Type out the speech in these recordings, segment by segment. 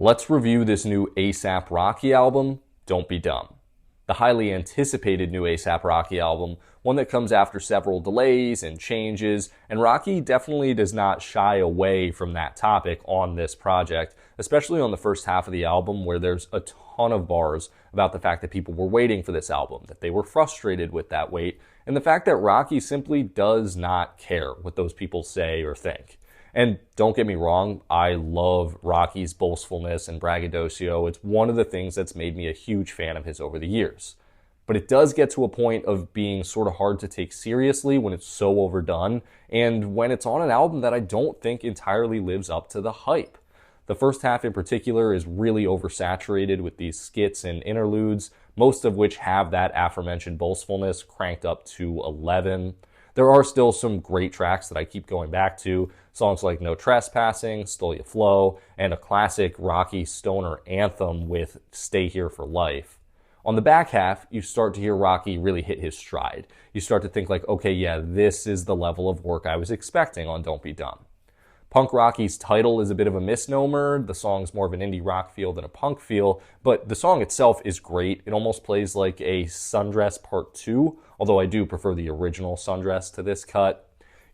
Let's review this new A$AP Rocky album, Don't Be Dumb. The highly anticipated new A$AP Rocky album, one that comes after several delays and changes, and Rocky definitely does not shy away from that topic on this project, especially on the first half of the album where there's a ton of bars about the fact that people were waiting for this album, that they were frustrated with that wait, and the fact that Rocky simply does not care what those people say or think. And don't get me wrong, I love Rocky's boastfulness and braggadocio. It's one of the things that's made me a huge fan of his over the years. But it does get to a point of being sort of hard to take seriously when it's so overdone, and when it's on an album that I don't think entirely lives up to the hype. The first half in particular is really oversaturated with these skits and interludes, most of which have that aforementioned boastfulness cranked up to 11. There are still some great tracks that I keep going back to, songs like No Trespassing, Stole Ya Flow, and a classic Rocky stoner anthem with Stay Here for Life. On the back half, you start to hear Rocky really hit his stride. You start to think like, okay, yeah, this is the level of work I was expecting on Don't Be Dumb. Punk Rocky's title is a bit of a misnomer. The song's more of an indie rock feel than a punk feel, but the song itself is great. It almost plays like a Sundress Part 2, although I do prefer the original Sundress to this cut.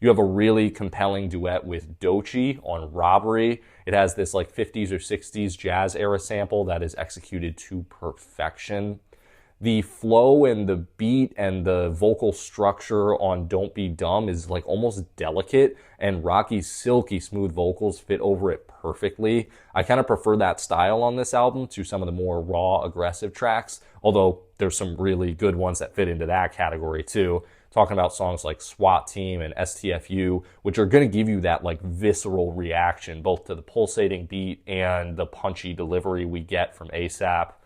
You have a really compelling duet with Doechii on Robbery. It has this like 50s or 60s jazz era sample that is executed to perfection. The flow and the beat and the vocal structure on Don't Be Dumb is like almost delicate, and Rocky's silky smooth vocals fit over it perfectly. I kind of prefer that style on this album to some of the more raw, aggressive tracks, although there's some really good ones that fit into that category too. Talking about songs like SWAT Team and STFU, which are going to give you that like visceral reaction, both to the pulsating beat and the punchy delivery we get from A$AP.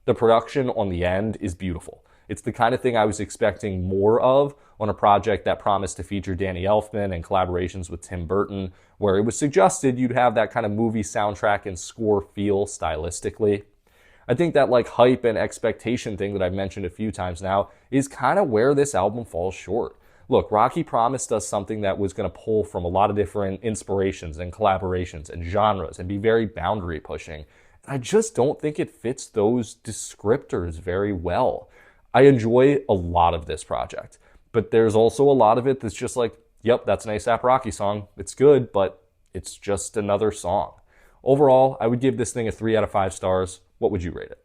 The production on the end is beautiful. It's the kind of thing I was expecting more of on a project that promised to feature Danny Elfman and collaborations with Tim Burton, where it was suggested you'd have that kind of movie soundtrack and score feel stylistically. I think that like hype and expectation thing that I've mentioned a few times now is kind of where this album falls short. Look, Rocky promised us something that was going to pull from a lot of different inspirations and collaborations and genres and be very boundary pushing. I just don't think it fits those descriptors very well. I enjoy a lot of this project, but there's also a lot of it that's just like, yep, that's an A$AP Rocky song. It's good, but it's just another song. Overall, I would give this thing a 3 out of 5 stars. What would you rate it?